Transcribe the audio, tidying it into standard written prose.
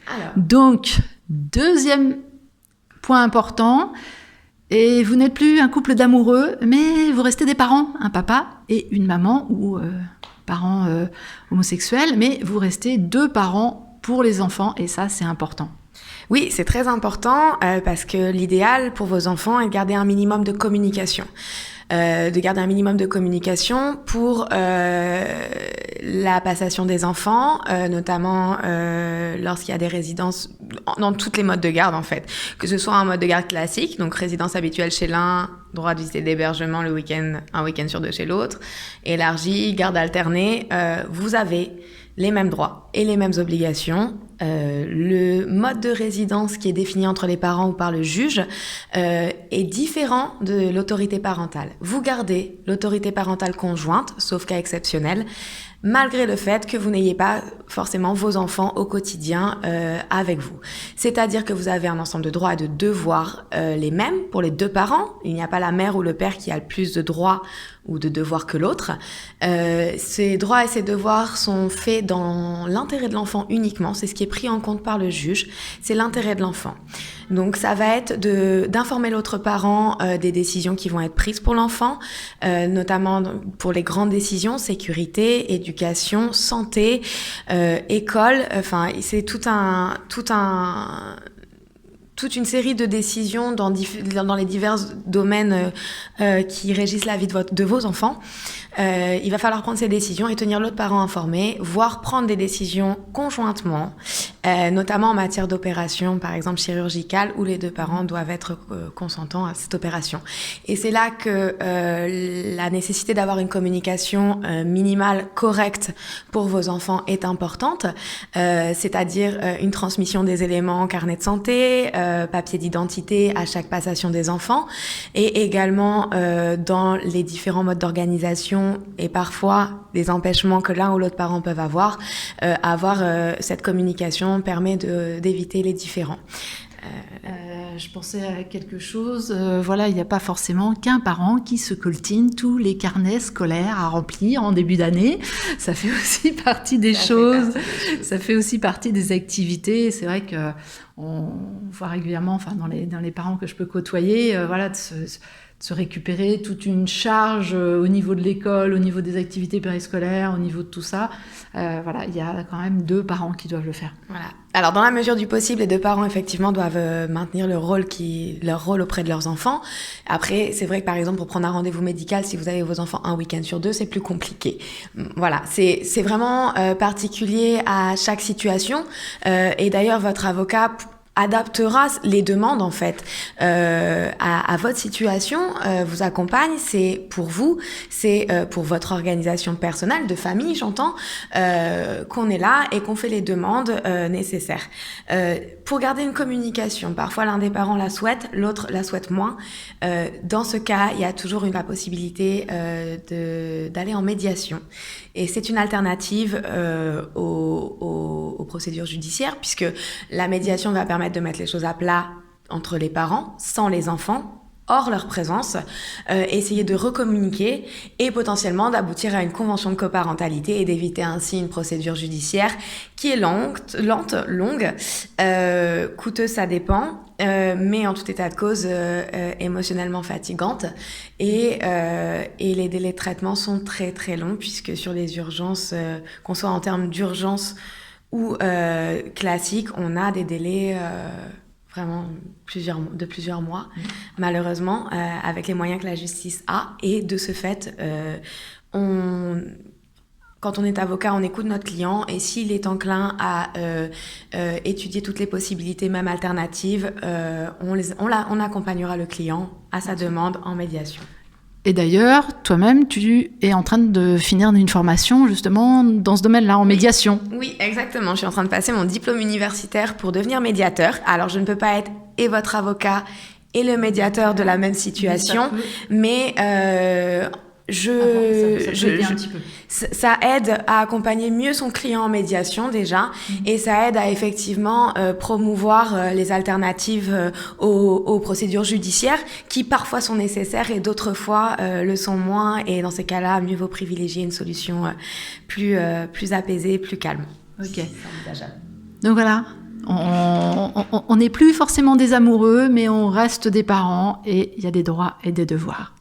Alors. Donc, deuxième point important, et vous n'êtes plus un couple d'amoureux, mais vous restez des parents, un papa et une maman, ou parents homosexuels, mais vous restez 2 parents pour les enfants, et ça, c'est important. Oui, c'est très important parce que l'idéal pour vos enfants est de garder un minimum de communication. Pour la passation des enfants, notamment lorsqu'il y a des résidences dans toutes les modes de garde en fait, que ce soit un mode de garde classique, donc résidence habituelle chez l'un, droit de visite et d'hébergement le week-end, un week-end sur 2 chez l'autre, élargi, garde alternée, vous avez les mêmes droits et les mêmes obligations. Le mode de résidence qui est défini entre les parents ou par le juge est différent de l'autorité parentale. Vous gardez l'autorité parentale conjointe, sauf cas exceptionnel, malgré le fait que vous n'ayez pas forcément vos enfants au quotidien avec vous. C'est-à-dire que vous avez un ensemble de droits et de devoirs les mêmes pour les 2 parents. Il n'y a pas la mère ou le père qui a le plus de droits ou de devoirs que l'autre. Ces droits et ces devoirs sont faits dans l'intérêt de l'enfant uniquement. C'est ce qui est pris en compte par le juge. C'est l'intérêt de l'enfant. Donc ça va être d'informer l'autre parent des décisions qui vont être prises pour l'enfant, notamment pour les grandes décisions, sécurité, éducation, santé, école. Enfin, c'est toute une série de décisions dans les divers domaines qui régissent la vie de vos enfants. Il va falloir prendre ces décisions et tenir l'autre parent informé, voire prendre des décisions conjointement, notamment en matière d'opération, par exemple chirurgicale, où les 2 parents doivent être consentants à cette opération. Et c'est là que la nécessité d'avoir une communication minimale correcte pour vos enfants est importante, c'est-à-dire une transmission des éléments carnet de santé, papier d'identité à chaque passation des enfants, et également dans les différents modes d'organisation et parfois des empêchements que l'un ou l'autre parent peuvent avoir, cette communication permet d'éviter les différends. Je pensais à quelque chose, voilà, il n'y a pas forcément qu'un parent qui se coltine tous les carnets scolaires à remplir en début d'année. Ça fait aussi partie des choses, ça fait aussi partie des activités. C'est vrai que on voit régulièrement, enfin dans les parents que je peux côtoyer, voilà, de se récupérer toute une charge au niveau de l'école, au niveau des activités périscolaires, au niveau de tout ça. Voilà, il y a quand même 2 parents qui doivent le faire. Voilà. Alors, dans la mesure du possible, les 2 parents, effectivement, doivent maintenir leur rôle auprès de leurs enfants. Après, c'est vrai que, par exemple, pour prendre un rendez-vous médical, si vous avez vos enfants un week-end sur 2, c'est plus compliqué. Voilà, c'est vraiment particulier à chaque situation. Et d'ailleurs, votre avocat adaptera les demandes en fait à votre situation, vous accompagne, c'est pour vous, c'est pour votre organisation personnelle, de famille j'entends, qu'on est là et qu'on fait les demandes nécessaires. Pour garder une communication, parfois l'un des parents la souhaite, l'autre la souhaite moins. Dans ce cas, il y a toujours la possibilité d'aller en médiation. Et c'est une alternative aux procédures judiciaires, puisque la médiation va permettre de mettre les choses à plat entre les parents, sans les enfants, hors leur présence, essayer de recommuniquer et potentiellement d'aboutir à une convention de coparentalité et d'éviter ainsi une procédure judiciaire qui est longue, coûteuse, ça dépend, mais en tout état de cause émotionnellement fatigante et les délais de traitement sont très très longs, puisque sur les urgences, qu'on soit en termes d'urgence ou classique, on a des délais vraiment de plusieurs mois, malheureusement, avec les moyens que la justice a. Et de ce fait, quand on est avocat, on écoute notre client, et s'il est enclin à étudier toutes les possibilités, même alternatives, on accompagnera le client à sa demande en médiation. Et d'ailleurs, toi-même, tu es en train de finir une formation justement dans ce domaine-là, en médiation. Oui, exactement. Je suis en train de passer mon diplôme universitaire pour devenir médiateur. Alors, je ne peux pas être et votre avocat et le médiateur de la même situation, mais ça aide à accompagner mieux son client en médiation déjà, et ça aide à effectivement promouvoir les alternatives aux procédures judiciaires qui parfois sont nécessaires et d'autres fois le sont moins, et dans ces cas-là, mieux vaut privilégier une solution plus apaisée, plus calme. Ok. Donc voilà, On n'est plus forcément des amoureux, mais on reste des parents et il y a des droits et des devoirs.